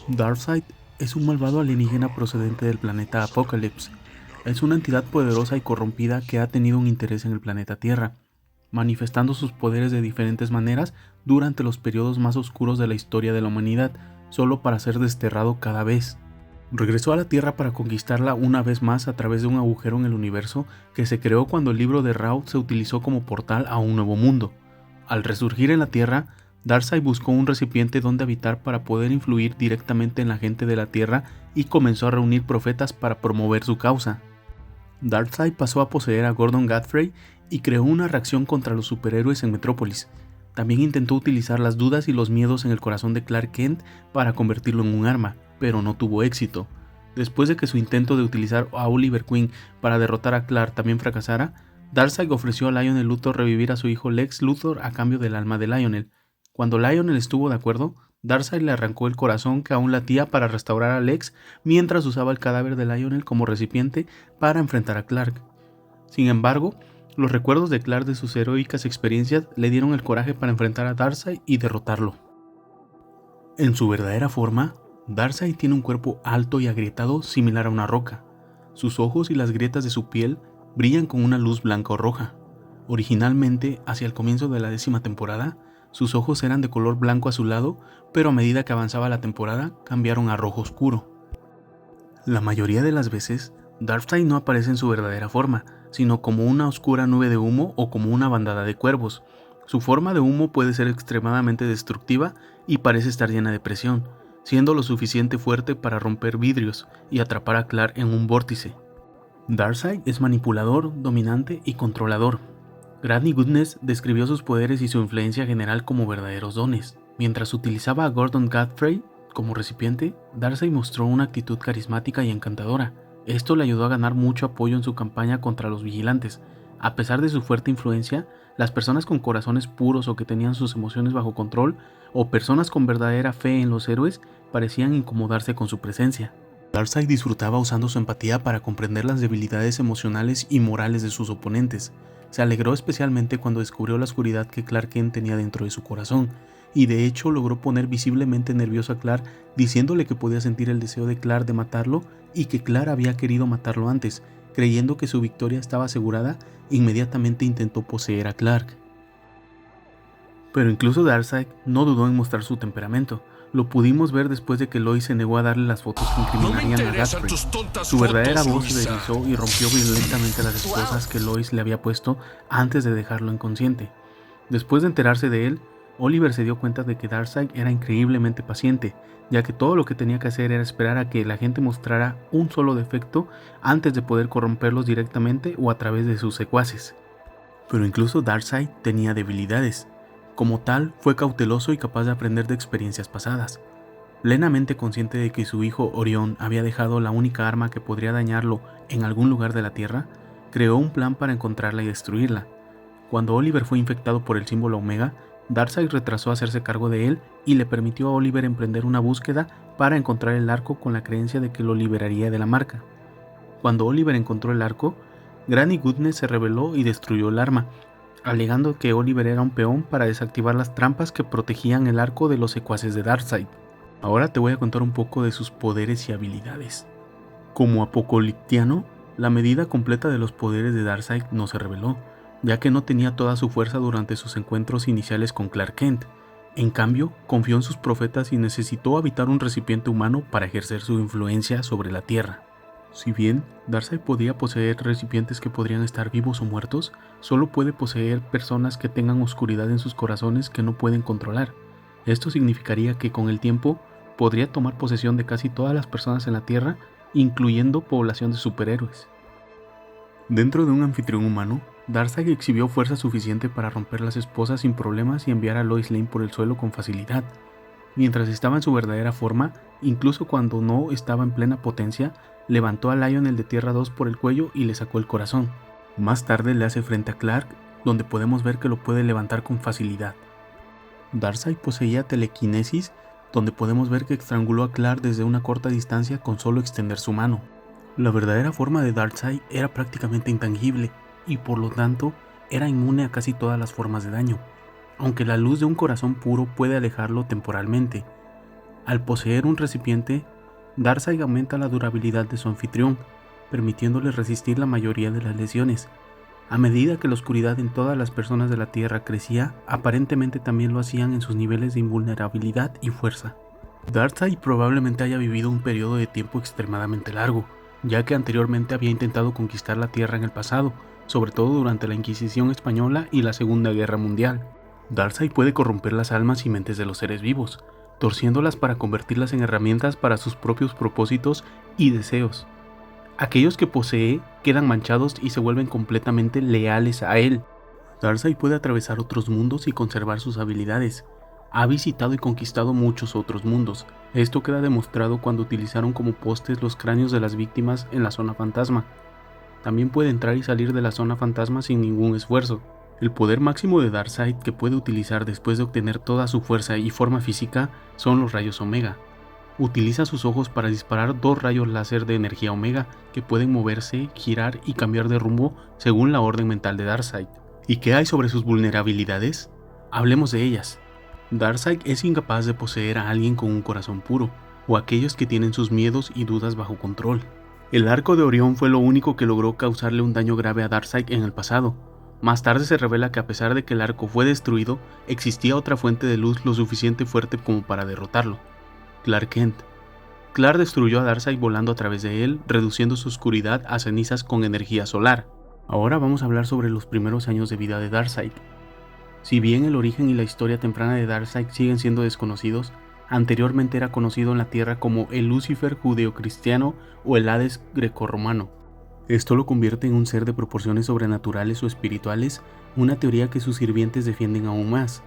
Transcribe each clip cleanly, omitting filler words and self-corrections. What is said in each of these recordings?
Darkseid es un malvado alienígena procedente del planeta Apocalypse. Es una entidad poderosa y corrompida que ha tenido un interés en el planeta Tierra, manifestando sus poderes de diferentes maneras durante los periodos más oscuros de la historia de la humanidad, solo para ser desterrado cada vez. Regresó a la Tierra para conquistarla una vez más a través de un agujero en el universo que se creó cuando el libro de Ra se utilizó como portal a un nuevo mundo. Al resurgir en la Tierra, Darkseid buscó un recipiente donde habitar para poder influir directamente en la gente de la Tierra y comenzó a reunir profetas para promover su causa. Darkseid pasó a poseer a Gordon Godfrey y creó una reacción contra los superhéroes en Metrópolis. También intentó utilizar las dudas y los miedos en el corazón de Clark Kent para convertirlo en un arma, pero no tuvo éxito. Después de que su intento de utilizar a Oliver Queen para derrotar a Clark también fracasara, Darkseid ofreció a Lionel Luthor revivir a su hijo Lex Luthor a cambio del alma de Lionel. Cuando Lionel estuvo de acuerdo, Darkseid le arrancó el corazón que aún latía para restaurar a Lex mientras usaba el cadáver de Lionel como recipiente para enfrentar a Clark. Sin embargo, los recuerdos de Clark de sus heroicas experiencias le dieron el coraje para enfrentar a Darkseid y derrotarlo. En su verdadera forma, Darkseid tiene un cuerpo alto y agrietado similar a una roca. Sus ojos y las grietas de su piel brillan con una luz blanca o roja. Originalmente, hacia el comienzo de la 10ª temporada, sus ojos eran de color blanco azulado, pero a medida que avanzaba la temporada cambiaron a rojo oscuro. La mayoría de las veces, Darkseid no aparece en su verdadera forma, sino como una oscura nube de humo o como una bandada de cuervos. Su forma de humo puede ser extremadamente destructiva y parece estar llena de presión, siendo lo suficiente fuerte para romper vidrios y atrapar a Clark en un vórtice. Darkseid es manipulador, dominante y controlador. Granny Goodness describió sus poderes y su influencia general como verdaderos dones. Mientras utilizaba a Gordon Godfrey como recipiente, Darkseid mostró una actitud carismática y encantadora. Esto le ayudó a ganar mucho apoyo en su campaña contra los vigilantes. A pesar de su fuerte influencia, las personas con corazones puros o que tenían sus emociones bajo control, o personas con verdadera fe en los héroes, parecían incomodarse con su presencia. Darkseid disfrutaba usando su empatía para comprender las debilidades emocionales y morales de sus oponentes. Se alegró especialmente cuando descubrió la oscuridad que Clark Kent tenía dentro de su corazón, y de hecho logró poner visiblemente nervioso a Clark diciéndole que podía sentir el deseo de Clark de matarlo y que Clark había querido matarlo antes. Creyendo que su victoria estaba asegurada, inmediatamente intentó poseer a Clark. Pero incluso Darkseid no dudó en mostrar su temperamento. Lo pudimos ver después de que Lois se negó a darle las fotos que incriminarían a Godfrey. Su verdadera voz se deslizó y rompió violentamente las esposas que Lois le había puesto antes de dejarlo inconsciente. Después de enterarse de él, Oliver se dio cuenta de que Darkseid era increíblemente paciente, ya que todo lo que tenía que hacer era esperar a que la gente mostrara un solo defecto antes de poder corromperlos directamente o a través de sus secuaces. Pero incluso Darkseid tenía debilidades. Como tal, fue cauteloso y capaz de aprender de experiencias pasadas. Plenamente consciente de que su hijo Orión había dejado la única arma que podría dañarlo en algún lugar de la Tierra, creó un plan para encontrarla y destruirla. Cuando Oliver fue infectado por el símbolo Omega, Darkseid retrasó hacerse cargo de él y le permitió a Oliver emprender una búsqueda para encontrar el arco con la creencia de que lo liberaría de la marca. Cuando Oliver encontró el arco, Granny Goodness se rebeló y destruyó el arma, alegando que Oliver era un peón para desactivar las trampas que protegían el arco de los secuaces de Darkseid. Ahora te voy a contar un poco de sus poderes y habilidades. Como apocaliptiano, la medida completa de los poderes de Darkseid no se reveló, ya que no tenía toda su fuerza durante sus encuentros iniciales con Clark Kent. En cambio, confió en sus profetas y necesitó habitar un recipiente humano para ejercer su influencia sobre la Tierra. Si bien Darkseid podía poseer recipientes que podrían estar vivos o muertos, solo puede poseer personas que tengan oscuridad en sus corazones que no pueden controlar. Esto significaría que con el tiempo podría tomar posesión de casi todas las personas en la Tierra, incluyendo población de superhéroes. Dentro de un anfitrión humano, Darkseid exhibió fuerza suficiente para romper las esposas sin problemas y enviar a Lois Lane por el suelo con facilidad. Mientras estaba en su verdadera forma, incluso cuando no estaba en plena potencia, levantó a Lionel de Tierra 2 por el cuello y le sacó el corazón. Más tarde le hace frente a Clark, donde podemos ver que lo puede levantar con facilidad. Darkseid poseía telequinesis, donde podemos ver que estranguló a Clark desde una corta distancia con solo extender su mano. La verdadera forma de Darkseid era prácticamente intangible, y por lo tanto era inmune a casi todas las formas de daño, aunque la luz de un corazón puro puede alejarlo temporalmente. Al poseer un recipiente, Darkseid aumenta la durabilidad de su anfitrión, permitiéndole resistir la mayoría de las lesiones. A medida que la oscuridad en todas las personas de la Tierra crecía, aparentemente también lo hacían en sus niveles de invulnerabilidad y fuerza. Darkseid probablemente haya vivido un periodo de tiempo extremadamente largo, ya que anteriormente había intentado conquistar la Tierra en el pasado, sobre todo durante la Inquisición española y la Segunda Guerra Mundial. Darkseid puede corromper las almas y mentes de los seres vivos, torciéndolas para convertirlas en herramientas para sus propios propósitos y deseos. Aquellos que posee quedan manchados y se vuelven completamente leales a él. Darkseid puede atravesar otros mundos y conservar sus habilidades. Ha visitado y conquistado muchos otros mundos. Esto queda demostrado cuando utilizaron como postes los cráneos de las víctimas en la zona fantasma. También puede entrar y salir de la zona fantasma sin ningún esfuerzo. El poder máximo de Darkseid que puede utilizar después de obtener toda su fuerza y forma física son los rayos Omega. Utiliza sus ojos para disparar 2 rayos láser de energía Omega que pueden moverse, girar y cambiar de rumbo según la orden mental de Darkseid. ¿Y qué hay sobre sus vulnerabilidades? Hablemos de ellas. Darkseid es incapaz de poseer a alguien con un corazón puro, o aquellos que tienen sus miedos y dudas bajo control. El arco de Orión fue lo único que logró causarle un daño grave a Darkseid en el pasado. Más tarde se revela que a pesar de que el arco fue destruido, existía otra fuente de luz lo suficiente fuerte como para derrotarlo. Clark Kent. Clark destruyó a Darkseid volando a través de él, reduciendo su oscuridad a cenizas con energía solar. Ahora vamos a hablar sobre los primeros años de vida de Darkseid. Si bien el origen y la historia temprana de Darkseid siguen siendo desconocidos, anteriormente era conocido en la Tierra como el Lucifer judeocristiano o el Hades grecorromano. Esto lo convierte en un ser de proporciones sobrenaturales o espirituales, una teoría que sus sirvientes defienden aún más.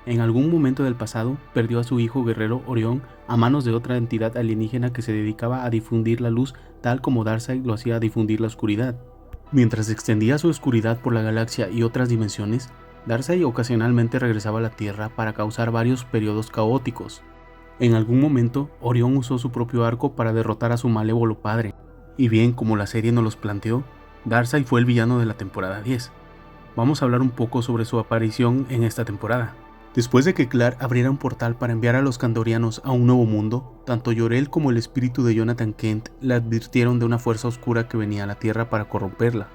En algún momento del pasado, perdió a su hijo guerrero Orión a manos de otra entidad alienígena que se dedicaba a difundir la luz tal como Darkseid lo hacía a difundir la oscuridad. Mientras extendía su oscuridad por la galaxia y otras dimensiones, Darkseid ocasionalmente regresaba a la Tierra para causar varios periodos caóticos. En algún momento, Orión usó su propio arco para derrotar a su malévolo padre. Y bien como la serie nos los planteó, Darkseid fue el villano de la temporada 10. Vamos a hablar un poco sobre su aparición en esta temporada. Después de que Clark abriera un portal para enviar a los Kandorianos a un nuevo mundo, tanto Jor-El como el espíritu de Jonathan Kent le advirtieron de una fuerza oscura que venía a la Tierra para corromperla.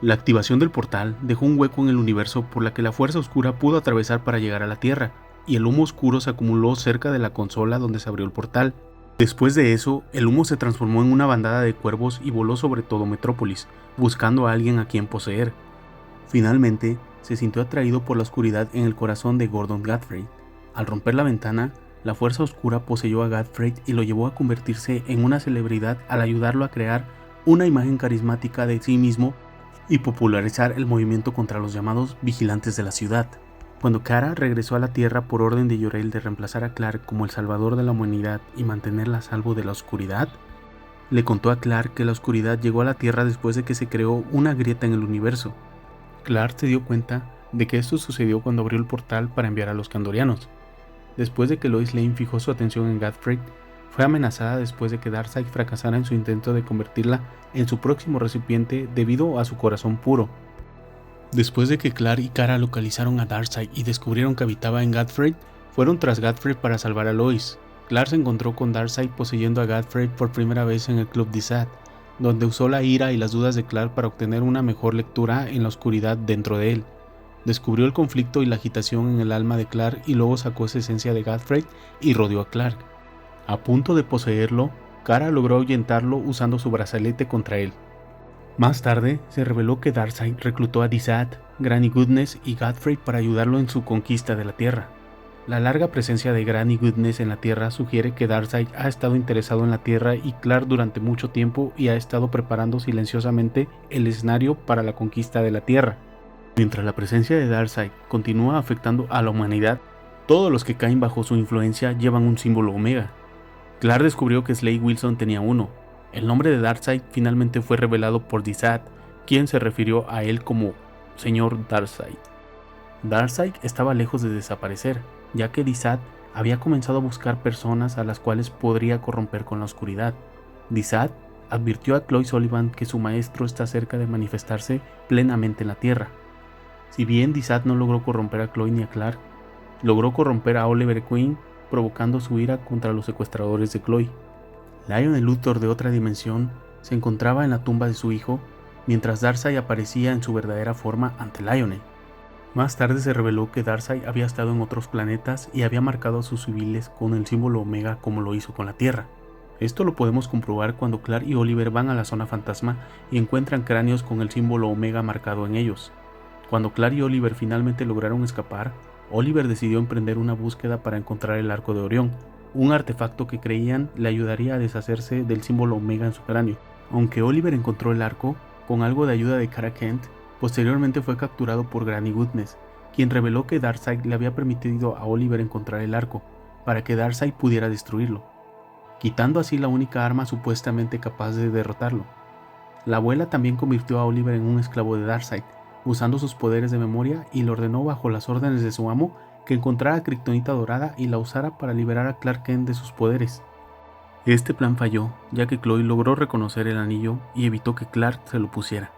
La activación del portal dejó un hueco en el universo por la que la fuerza oscura pudo atravesar para llegar a la Tierra, y el humo oscuro se acumuló cerca de la consola donde se abrió el portal. Después de eso, el humo se transformó en una bandada de cuervos y voló sobre todo Metrópolis, buscando a alguien a quien poseer. Finalmente, se sintió atraído por la oscuridad en el corazón de Gordon Godfrey. Al romper la ventana, la fuerza oscura poseyó a Godfrey y lo llevó a convertirse en una celebridad al ayudarlo a crear una imagen carismática de sí mismo y popularizar el movimiento contra los llamados vigilantes de la ciudad. Cuando Kara regresó a la Tierra por orden de Jor-El de reemplazar a Clark como el salvador de la humanidad y mantenerla a salvo de la oscuridad, le contó a Clark que la oscuridad llegó a la Tierra después de que se creó una grieta en el universo. Clark se dio cuenta de que esto sucedió cuando abrió el portal para enviar a los Kandorianos. Después de que Lois Lane fijó su atención en Godfrey, fue amenazada después de que Darkseid fracasara en su intento de convertirla en su próximo recipiente debido a su corazón puro. Después de que Clark y Kara localizaron a Darkseid y descubrieron que habitaba en Godfrey, fueron tras Godfrey para salvar a Lois. Clark se encontró con Darkseid poseyendo a Godfrey por primera vez en el Club Desat, donde usó la ira y las dudas de Clark para obtener una mejor lectura en la oscuridad dentro de él. Descubrió el conflicto y la agitación en el alma de Clark y luego sacó esa esencia de Godfrey y rodeó a Clark. A punto de poseerlo, Kara logró ahuyentarlo usando su brazalete contra él. Más tarde, se reveló que Darkseid reclutó a Desat, Granny Goodness y Godfrey para ayudarlo en su conquista de la Tierra. La larga presencia de Granny Goodness en la Tierra sugiere que Darkseid ha estado interesado en la Tierra y Clark durante mucho tiempo y ha estado preparando silenciosamente el escenario para la conquista de la Tierra. Mientras la presencia de Darkseid continúa afectando a la humanidad, todos los que caen bajo su influencia llevan un símbolo Omega. Clark descubrió que Slade Wilson tenía uno. El nombre de Darkseid finalmente fue revelado por Desat, quien se refirió a él como Señor Darkseid. Darkseid estaba lejos de desaparecer, ya que Desat había comenzado a buscar personas a las cuales podría corromper con la oscuridad. Desat advirtió a Chloe Sullivan que su maestro está cerca de manifestarse plenamente en la Tierra. Si bien Desat no logró corromper a Chloe ni a Clark, logró corromper a Oliver Queen, provocando su ira contra los secuestradores de Chloe. Lionel Luthor de otra dimensión se encontraba en la tumba de su hijo, mientras Darkseid aparecía en su verdadera forma ante Lionel. Más tarde se reveló que Darkseid había estado en otros planetas y había marcado a sus civiles con el símbolo Omega como lo hizo con la Tierra. Esto lo podemos comprobar cuando Clark y Oliver van a la zona fantasma y encuentran cráneos con el símbolo Omega marcado en ellos. Cuando Clark y Oliver finalmente lograron escapar, Oliver decidió emprender una búsqueda para encontrar el Arco de Orión, un artefacto que creían le ayudaría a deshacerse del símbolo Omega en su cráneo. Aunque Oliver encontró el arco, con algo de ayuda de Kara Kent, posteriormente fue capturado por Granny Goodness, quien reveló que Darkseid le había permitido a Oliver encontrar el arco, para que Darkseid pudiera destruirlo, quitando así la única arma supuestamente capaz de derrotarlo. La abuela también convirtió a Oliver en un esclavo de Darkseid, usando sus poderes de memoria, y le ordenó bajo las órdenes de su amo que encontrara Kryptonita dorada y la usara para liberar a Clark Kent de sus poderes. Este plan falló, ya que Chloe logró reconocer el anillo y evitó que Clark se lo pusiera.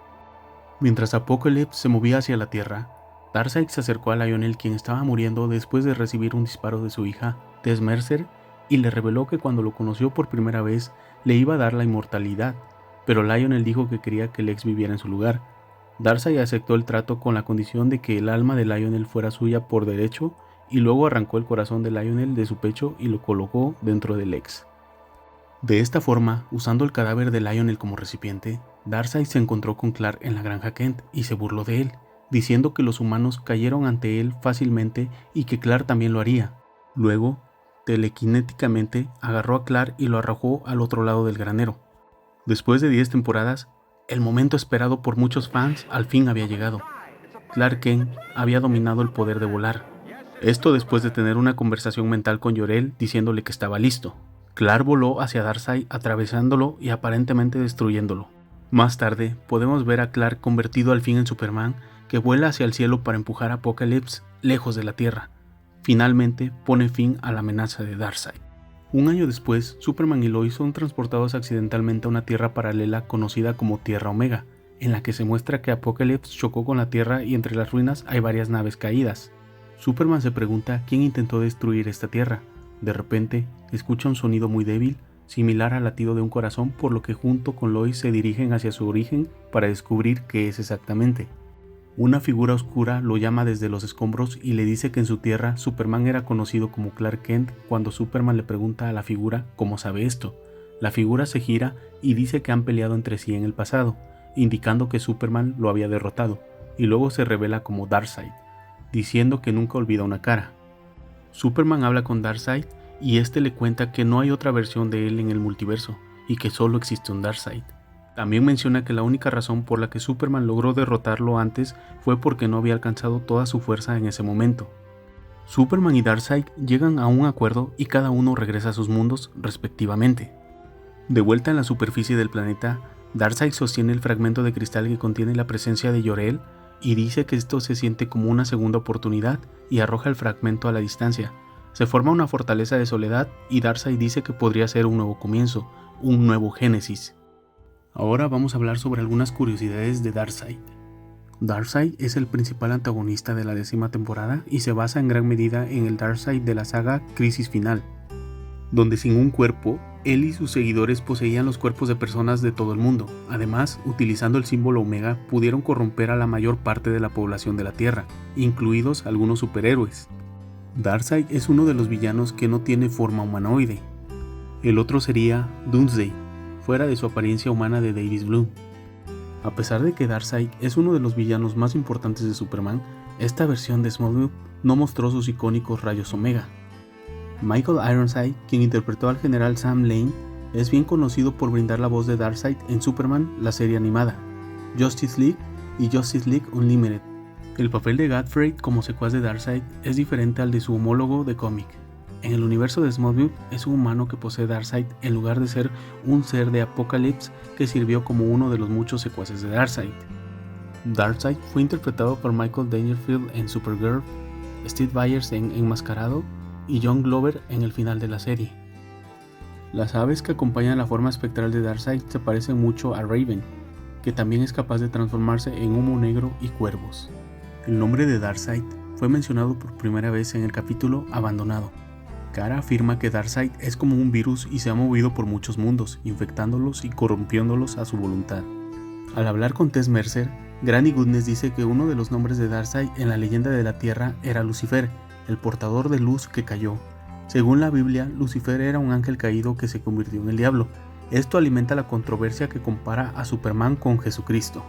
Mientras Apocalypse se movía hacia la Tierra, Darkseid se acercó a Lionel, quien estaba muriendo después de recibir un disparo de su hija, Tess Mercer, y le reveló que cuando lo conoció por primera vez le iba a dar la inmortalidad, pero Lionel dijo que quería que Lex viviera en su lugar. Darkseid aceptó el trato con la condición de que el alma de Lionel fuera suya por derecho, y luego arrancó el corazón de Lionel de su pecho y lo colocó dentro de Lex. De esta forma, usando el cadáver de Lionel como recipiente, Darkseid se encontró con Clark en la granja Kent y se burló de él, diciendo que los humanos cayeron ante él fácilmente y que Clark también lo haría. Luego, telequinéticamente agarró a Clark y lo arrojó al otro lado del granero. Después de 10 temporadas, el momento esperado por muchos fans al fin había llegado. Clark Kent había dominado el poder de volar. Esto después de tener una conversación mental con Jor-El diciéndole que estaba listo. Clark voló hacia Darkseid atravesándolo y aparentemente destruyéndolo. Más tarde, podemos ver a Clark convertido al fin en Superman, que vuela hacia el cielo para empujar a Apocalypse lejos de la Tierra. Finalmente, pone fin a la amenaza de Darkseid. Un año después, Superman y Lois son transportados accidentalmente a una Tierra paralela conocida como Tierra Omega, en la que se muestra que Apocalypse chocó con la Tierra y entre las ruinas hay varias naves caídas. Superman se pregunta quién intentó destruir esta Tierra. De repente, escucha un sonido muy débil, similar al latido de un corazón, por lo que junto con Lois se dirigen hacia su origen para descubrir qué es exactamente. Una figura oscura lo llama desde los escombros y le dice que en su tierra Superman era conocido como Clark Kent. Cuando Superman le pregunta a la figura cómo sabe esto, la figura se gira y dice que han peleado entre sí en el pasado, indicando que Superman lo había derrotado, y luego se revela como Darkseid, diciendo que nunca olvida una cara. Superman habla con Darkseid y este le cuenta que no hay otra versión de él en el multiverso y que solo existe un Darkseid. También menciona que la única razón por la que Superman logró derrotarlo antes fue porque no había alcanzado toda su fuerza en ese momento. Superman y Darkseid llegan a un acuerdo y cada uno regresa a sus mundos respectivamente. De vuelta en la superficie del planeta, Darkseid sostiene el fragmento de cristal que contiene la presencia de Jor-El y dice que esto se siente como una segunda oportunidad y arroja el fragmento a la distancia. Se forma una fortaleza de soledad y Darkseid dice que podría ser un nuevo comienzo, un nuevo Génesis. Ahora vamos a hablar sobre algunas curiosidades de Darkseid. Darkseid es el principal antagonista de la 10ª temporada y se basa en gran medida en el Darkseid de la saga Crisis Final, donde sin un cuerpo, él y sus seguidores poseían los cuerpos de personas de todo el mundo. Además, utilizando el símbolo Omega, pudieron corromper a la mayor parte de la población de la Tierra, incluidos algunos superhéroes. Darkseid es uno de los villanos que no tiene forma humanoide. El otro sería Doomsday, fuera de su apariencia humana de Davis Bloom. A pesar de que Darkseid es uno de los villanos más importantes de Superman, esta versión de Smallville no mostró sus icónicos rayos Omega. Michael Ironside, quien interpretó al general Sam Lane, es bien conocido por brindar la voz de Darkseid en Superman, la serie animada, Justice League y Justice League Unlimited. El papel de Godfrey como secuaz de Darkseid es diferente al de su homólogo de cómic. En el universo de Smallville es un humano que posee Darkseid en lugar de ser un ser de Apocalypse que sirvió como uno de los muchos secuaces de Darkseid. Darkseid fue interpretado por Michael Dangerfield en Supergirl, Steve Byers en Enmascarado y John Glover en el final de la serie. Las aves que acompañan la forma espectral de Darkseid se parecen mucho a Raven, que también es capaz de transformarse en humo negro y cuervos. El nombre de Darkseid fue mencionado por primera vez en el capítulo Abandonado. Kara afirma que Darkseid es como un virus y se ha movido por muchos mundos, infectándolos y corrompiéndolos a su voluntad. Al hablar con Tess Mercer, Granny Goodness dice que uno de los nombres de Darkseid en la leyenda de la Tierra era Lucifer, el portador de luz que cayó. Según la Biblia, Lucifer era un ángel caído que se convirtió en el diablo. Esto alimenta la controversia que compara a Superman con Jesucristo.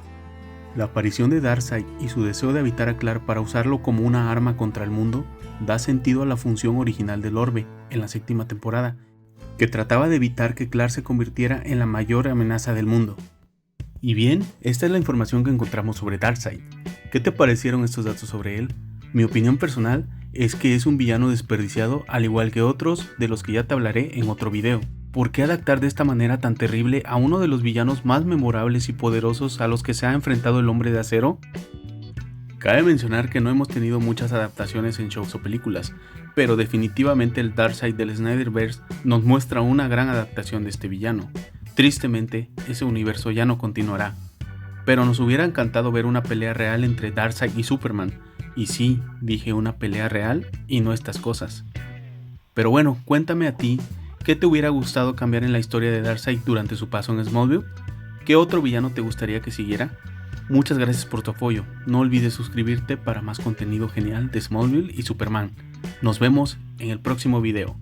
La aparición de Darkseid y su deseo de habitar a Clark para usarlo como una arma contra el mundo da sentido a la función original del orbe en la 7ª temporada, que trataba de evitar que Clark se convirtiera en la mayor amenaza del mundo. Y bien, esta es la información que encontramos sobre Darkseid. ¿Qué te parecieron estos datos sobre él? Mi opinión personal es que es un villano desperdiciado, al igual que otros de los que ya te hablaré en otro video. ¿Por qué adaptar de esta manera tan terrible a uno de los villanos más memorables y poderosos a los que se ha enfrentado el Hombre de Acero? Cabe mencionar que no hemos tenido muchas adaptaciones en shows o películas, pero definitivamente el Darkseid del Snyderverse nos muestra una gran adaptación de este villano. Tristemente, ese universo ya no continuará, pero nos hubiera encantado ver una pelea real entre Darkseid y Superman, y sí, dije una pelea real y no estas cosas. Pero bueno, cuéntame a ti, ¿qué te hubiera gustado cambiar en la historia de Darkseid durante su paso en Smallville? ¿Qué otro villano te gustaría que siguiera? Muchas gracias por tu apoyo, no olvides suscribirte para más contenido genial de Smallville y Superman. Nos vemos en el próximo video.